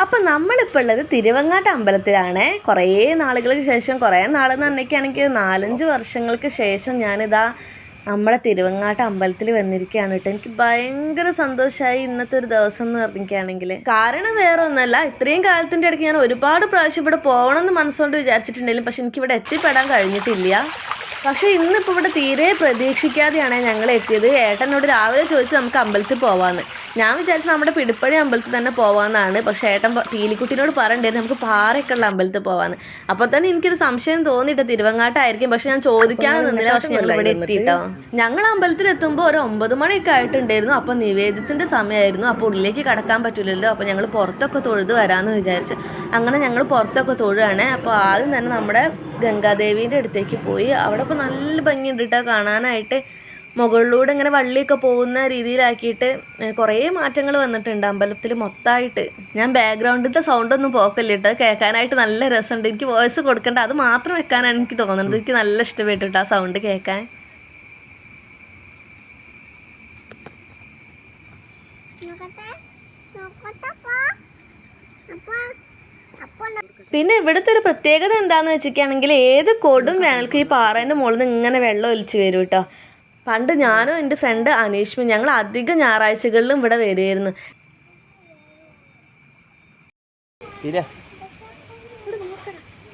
അപ്പം നമ്മളിപ്പോൾ ഉള്ളത് തിരുവങ്ങാട്ട് അമ്പലത്തിലാണ്. കുറേ നാളുകൾക്ക് ശേഷം, കുറേ നാളെന്ന് പറഞ്ഞിട്ടാണെങ്കിൽ 4-5 വർഷങ്ങൾക്ക് ശേഷം ഞാനിതാ നമ്മളെ തിരുവങ്ങാട്ട് അമ്പലത്തിൽ വന്നിരിക്കുകയാണ് കേട്ടോ. എനിക്ക് ഭയങ്കര സന്തോഷമായി ഇന്നത്തെ ഒരു ദിവസം എന്ന് പറഞ്ഞിരിക്കുകയാണെങ്കിൽ. കാരണം വേറെ ഒന്നല്ല, ഇത്രയും കാലത്തിൻ്റെ ഇടയ്ക്ക് ഞാൻ ഒരുപാട് പ്രാവശ്യം ഇവിടെ പോകണമെന്ന് മനസ്സുകൊണ്ട് വിചാരിച്ചിട്ടുണ്ടെങ്കിലും പക്ഷെ എനിക്കിവിടെ എത്തിപ്പെടാൻ കഴിഞ്ഞിട്ടില്ല. പക്ഷേ ഇന്നിപ്പോൾ ഇവിടെ തീരെ പ്രതീക്ഷിക്കാതെയാണ് ഞങ്ങൾ എത്തിയത്. ഏട്ടനോട് രാവിലെ ചോദിച്ച് നമുക്ക് അമ്പലത്തിൽ പോകാമെന്ന്. ഞാൻ വിചാരിച്ചു നമ്മുടെ പിടിപ്പഴി അമ്പലത്തിൽ തന്നെ പോകാമെന്നാണ്. പക്ഷേ ഏട്ടൻ തീലിക്കുട്ടിനോട് പറയണ്ടായിരുന്നു നമുക്ക് പാറയൊക്കെ ഉള്ള അമ്പലത്തിൽ പോകാമെന്ന്. അപ്പോൾ തന്നെ എനിക്കൊരു സംശയം തോന്നിയിട്ട് തിരുവങ്ങാട്ടായിരിക്കും. പക്ഷെ ഞാൻ ചോദിക്കാതെ നിന്നില്ല. പക്ഷെ ഞങ്ങൾ ഇവിടെ എത്തിയിട്ടോ. ഞങ്ങൾ അമ്പലത്തിൽ എത്തുമ്പോൾ ഒരു 9 മണിയൊക്കെ ആയിട്ടുണ്ടായിരുന്നു. അപ്പോൾ നിവേദ്യത്തിൻ്റെ സമയമായിരുന്നു. അപ്പോൾ ഉള്ളിലേക്ക് കടക്കാൻ പറ്റില്ലല്ലോ. അപ്പോൾ ഞങ്ങൾ പുറത്തൊക്കെ തൊഴുത് വരാമെന്ന് വിചാരിച്ചു. അങ്ങനെ ഞങ്ങൾ പുറത്തൊക്കെ തൊഴുകയാണ്. അപ്പോൾ ആദ്യം തന്നെ നമ്മുടെ ഗംഗാദേവീൻ്റെ അടുത്തേക്ക് പോയി. അവിടെ ഇപ്പോൾ നല്ല ഭംഗിയുണ്ട് കേട്ടോ കാണാനായിട്ട്. മുകളിലൂടെ ഇങ്ങനെ വള്ളിയൊക്കെ പോകുന്ന രീതിയിലാക്കിയിട്ട് കുറേ മാറ്റങ്ങൾ വന്നിട്ടുണ്ട് അമ്പലത്തിൽ മൊത്തമായിട്ട്. ഞാൻ ബാക്ക്ഗ്രൗണ്ടിലത്തെ സൗണ്ടൊന്നും പോക്കല്ല കേട്ടോ, കേൾക്കാനായിട്ട് നല്ല രസമുണ്ട്. എനിക്ക് വോയിസ് കൊടുക്കേണ്ട, അത് മാത്രം വെക്കാനാണ് എനിക്ക് തോന്നുന്നത്. എനിക്ക് നല്ല ഇഷ്ടപ്പെട്ടു കേട്ടോ ആ സൗണ്ട് കേൾക്കാൻ. പിന്നെ ഇവിടുത്തെ ഒരു പ്രത്യേകത എന്താണെന്ന് വെച്ചിട്ടാണെങ്കിൽ ഏത് കൊടും വേനൽക്കും ഈ പാറേൻ്റെ മുകളിൽ നിന്ന് ഇങ്ങനെ വെള്ളം ഒലിച്ച് വരും കേട്ടോ. പണ്ട് ഞാനും എൻ്റെ ഫ്രണ്ട് അനീഷ്മയും ഞങ്ങൾ അധികം ഞായറാഴ്ചകളിലും ഇവിടെ വരുമായിരുന്നു.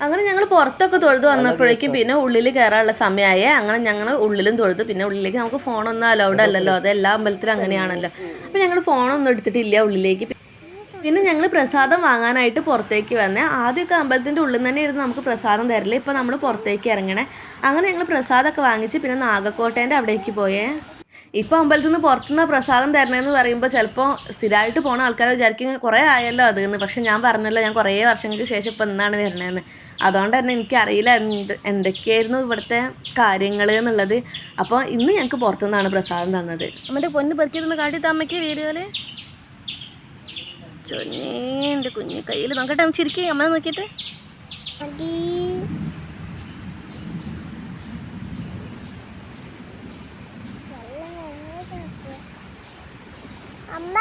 അങ്ങനെ ഞങ്ങൾ പുറത്തൊക്കെ തൊഴുത് വന്നപ്പോഴേക്കും പിന്നെ ഉള്ളിൽ കയറാനുള്ള സമയമായി. അങ്ങനെ ഞങ്ങൾ ഉള്ളിലും തൊഴുതു. പിന്നെ ഉള്ളിലേക്ക് നമുക്ക് ഫോണൊന്നും അലൗഡ് അല്ലല്ലോ, അത് എല്ലാ അമ്പലത്തിലും അങ്ങനെയാണല്ലോ. അപ്പോൾ ഞങ്ങൾ ഫോണൊന്നും എടുത്തിട്ടില്ല ഉള്ളിലേക്ക്. പിന്നെ ഞങ്ങൾ പ്രസാദം വാങ്ങാനായിട്ട് പുറത്തേക്ക് വന്നേ. ആദ്യമൊക്കെ അമ്പലത്തിൻ്റെ ഉള്ളിൽ തന്നെ ഇരുന്ന് നമുക്ക് പ്രസാദം തരില്ല. ഇപ്പോൾ നമ്മൾ പുറത്തേക്ക് ഇറങ്ങണേ. അങ്ങനെ ഞങ്ങൾ പ്രസാദമൊക്കെ വാങ്ങിച്ച് പിന്നെ നാഗക്കോട്ടേൻ്റെ അവിടേക്ക് പോയേ. ഇപ്പോൾ അമ്പലത്തിൽ നിന്ന് പുറത്തുനിന്ന് പ്രസാദം തരണേന്ന് പറയുമ്പോൾ ചിലപ്പോൾ സ്ഥിരമായിട്ട് പോകുന്ന ആൾക്കാരെ വിചാരിക്കും കുറേ ആയല്ലോ അതെന്ന്. പക്ഷെ ഞാൻ പറഞ്ഞല്ലോ ഞാൻ കുറേ വർഷങ്ങൾക്ക് ശേഷം ഇപ്പോൾ എന്നാണ് വരണതെന്ന്. അതുകൊണ്ട് തന്നെ എനിക്കറിയില്ല എന്തൊക്കെയായിരുന്നു ഇവിടുത്തെ കാര്യങ്ങൾ എന്നുള്ളത്. അപ്പോൾ ഇന്ന് ഞങ്ങൾക്ക് പുറത്തുനിന്നാണ് പ്രസാദം തന്നത്. നമ്മുടെ പൊന്ന് പെറുക്കിയിരുന്ന് കാട്ടി അമ്മയ്ക്ക് വീഡിയോയിൽ എൻ്റെ കുഞ്ഞു കയ്യിൽ നോക്കട്ടെ, ചിരിക്കേ അമ്മ നോക്കിയിട്ട്. അമ്മ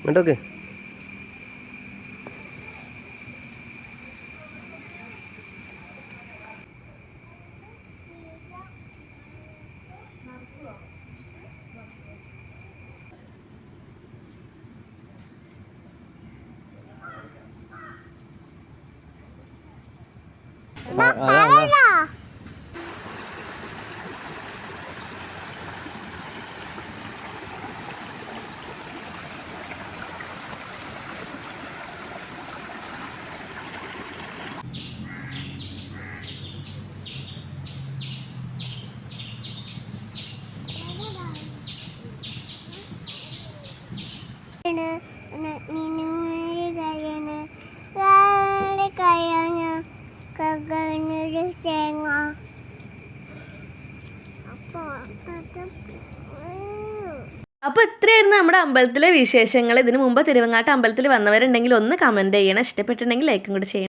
ഇങ്ങോട്ടോക്ക് ഇങ്ങോട്ടോക്ക്. അപ്പോൾ ഇത്രയായിരുന്നു നമ്മുടെ അമ്പലത്തിലെ വിശേഷങ്ങൾ. ഇതിനു മുമ്പ് തിരുവങ്ങാട്ട് അമ്പലത്തിൽ വന്നവരുണ്ടെങ്കിൽ ഒന്ന് കമൻറ്റ് ചെയ്യണം. ഇഷ്ടപ്പെട്ടിട്ടുണ്ടെങ്കിൽ ലൈക്കും കൂടി ചെയ്യണം.